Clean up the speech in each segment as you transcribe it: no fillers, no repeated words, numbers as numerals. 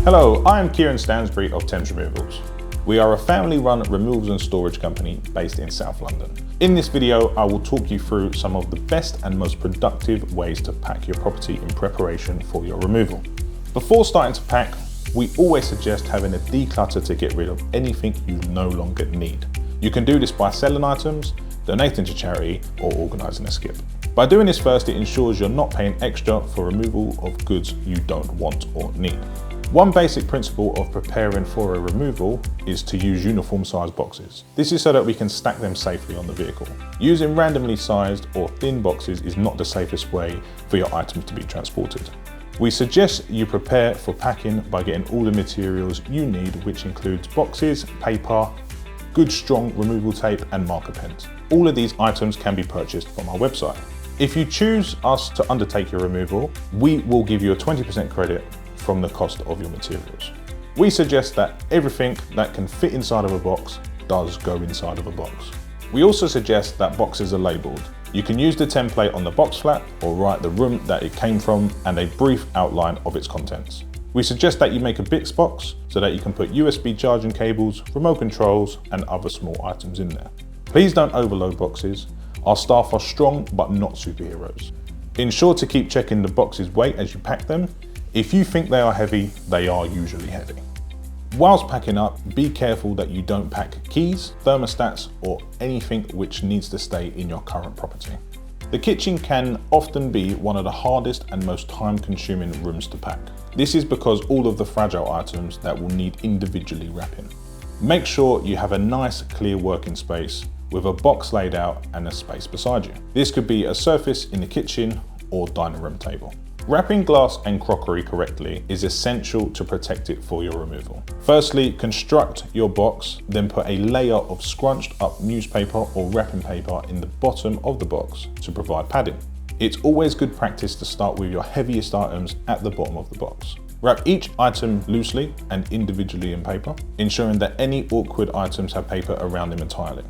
Hello, I am Kieran Stansbury of Thames Removals. We are a family-run removals and storage company based in South London. In this video, I will talk you through some of the best and most productive ways to pack your property in preparation for your removal. Before starting to pack, we always suggest having a declutter to get rid of anything you no longer need. You can do this by selling items, donating to charity, or organising a skip. By doing this first, it ensures you're not paying extra for removal of goods you don't want or need. One basic principle of preparing for a removal is to use uniform sized boxes. This is so that we can stack them safely on the vehicle. Using randomly sized or thin boxes is not the safest way for your items to be transported. We suggest you prepare for packing by getting all the materials you need, which includes boxes, paper, good strong removal tape and marker pens. All of these items can be purchased from our website. If you choose us to undertake your removal, we will give you a 20% credit from the cost of your materials. We suggest that everything that can fit inside of a box does go inside of a box. We also suggest that boxes are labelled. You can use the template on the box flap or write the room that it came from and a brief outline of its contents. We suggest that you make a Bix box so that you can put USB charging cables, remote controls and other small items in there. Please don't overload boxes. Our staff are strong but not superheroes. Ensure to keep checking the box's weight as you pack them. If you think they are heavy, they are usually heavy. Whilst packing up, be careful that you don't pack keys, thermostats, or anything which needs to stay in your current property. The kitchen can often be one of the hardest and most time-consuming rooms to pack. This is because all of the fragile items that will need individually wrapping. Make sure you have a nice, clear working space with a box laid out and a space beside you. This could be a surface in the kitchen or dining room table. Wrapping glass and crockery correctly is essential to protect it for your removal. Firstly, construct your box, then put a layer of scrunched up newspaper or wrapping paper in the bottom of the box to provide padding. It's always good practice to start with your heaviest items at the bottom of the box. Wrap each item loosely and individually in paper, ensuring that any awkward items have paper around them entirely.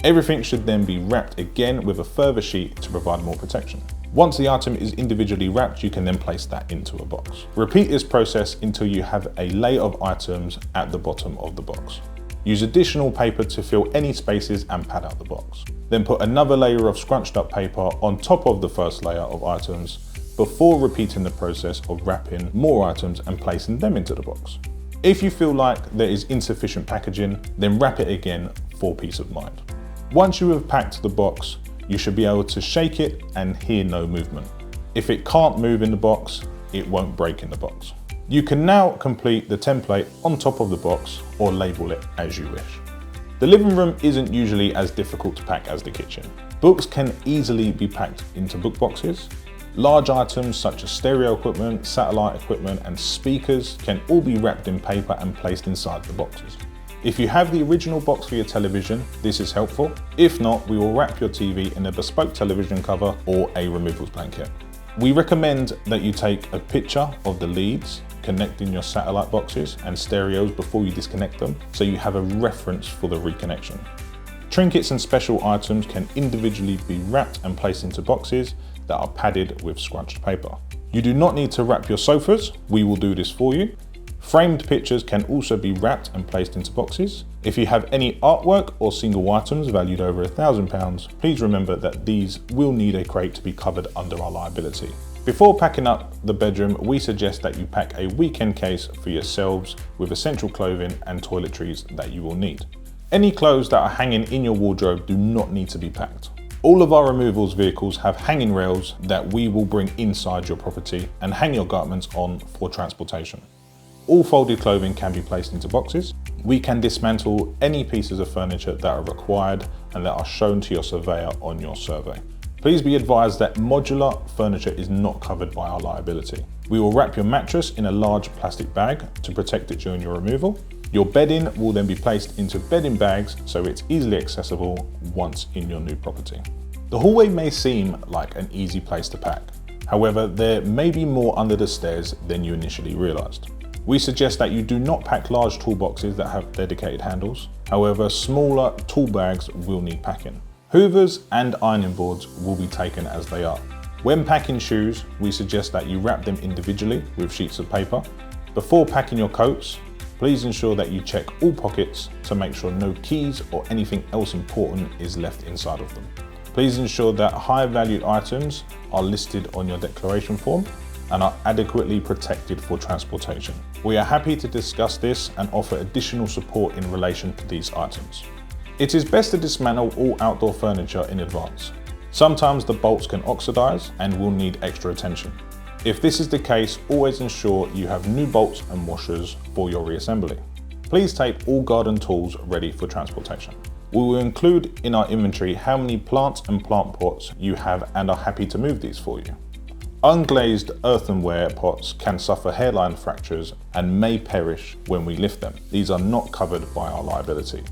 Everything should then be wrapped again with a further sheet to provide more protection. Once the item is individually wrapped, you can then place that into a box. Repeat this process until you have a layer of items at the bottom of the box. Use additional paper to fill any spaces and pad out the box. Then put another layer of scrunched up paper on top of the first layer of items before repeating the process of wrapping more items and placing them into the box. If you feel like there is insufficient packaging, then wrap it again for peace of mind. Once you have packed the box, you should be able to shake it and hear no movement. If it can't move in the box, it won't break in the box. You can now complete the template on top of the box or label it as you wish. The living room isn't usually as difficult to pack as the kitchen. Books can easily be packed into book boxes. Large items such as stereo equipment, satellite equipment and speakers can all be wrapped in paper and placed inside the boxes. If you have the original box for your television, this is helpful. If not, we will wrap your TV in a bespoke television cover or a removals blanket. We recommend that you take a picture of the leads connecting your satellite boxes and stereos before you disconnect them, so you have a reference for the reconnection. Trinkets and special items can individually be wrapped and placed into boxes that are padded with scrunched paper. You do not need to wrap your sofas, we will do this for you. Framed pictures can also be wrapped and placed into boxes. If you have any artwork or single items valued over £1,000, please remember that these will need a crate to be covered under our liability. Before packing up the bedroom, we suggest that you pack a weekend case for yourselves with essential clothing and toiletries that you will need. Any clothes that are hanging in your wardrobe do not need to be packed. All of our removals vehicles have hanging rails that we will bring inside your property and hang your garments on for transportation. All folded clothing can be placed into boxes. We can dismantle any pieces of furniture that are required and that are shown to your surveyor on your survey. Please be advised that modular furniture is not covered by our liability. We will wrap your mattress in a large plastic bag to protect it during your removal. Your bedding will then be placed into bedding bags so it's easily accessible once in your new property. The hallway may seem like an easy place to pack. However, there may be more under the stairs than you initially realised. We suggest that you do not pack large toolboxes that have dedicated handles. However, smaller tool bags will need packing. Hoovers and ironing boards will be taken as they are. When packing shoes, we suggest that you wrap them individually with sheets of paper. Before packing your coats, please ensure that you check all pockets to make sure no keys or anything else important is left inside of them. Please ensure that high valued items are listed on your declaration form and are adequately protected for transportation. We are happy to discuss this and offer additional support in relation to these items. It is best to dismantle all outdoor furniture in advance. Sometimes the bolts can oxidize and will need extra attention. If this is the case, always ensure you have new bolts and washers for your reassembly. Please take all garden tools ready for transportation. We will include in our inventory how many plants and plant pots you have and are happy to move these for you. Unglazed earthenware pots can suffer hairline fractures and may perish when we lift them. These are not covered by our liability.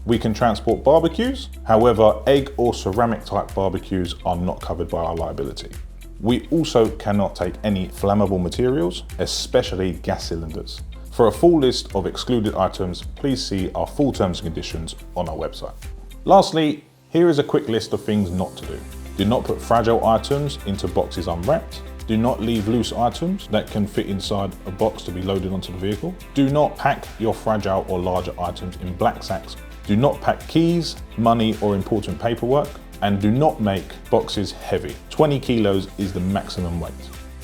We can transport barbecues, however, egg or ceramic type barbecues are not covered by our liability. We also cannot take any flammable materials, especially gas cylinders. For a full list of excluded items, please see our full terms and conditions on our website. Lastly, here is a quick list of things not to do. Do not put fragile items into boxes unwrapped. Do not leave loose items that can fit inside a box to be loaded onto the vehicle. Do not pack your fragile or larger items in black sacks. Do not pack keys, money or important paperwork. And do not make boxes heavy. 20 kilos is the maximum weight.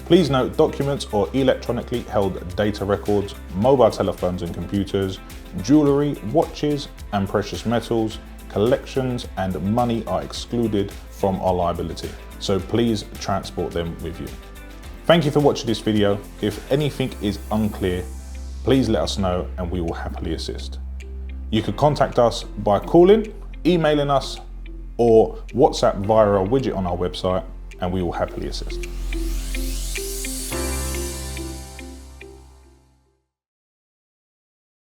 Please note documents or electronically held data records, mobile telephones and computers, jewellery, watches and precious metals, collections and money are excluded from our liability, so please transport them with you. Thank you for watching this video. If anything is unclear, please let us know and we will happily assist. You can contact us by calling, emailing us, or WhatsApp via our widget on our website, and we will happily assist.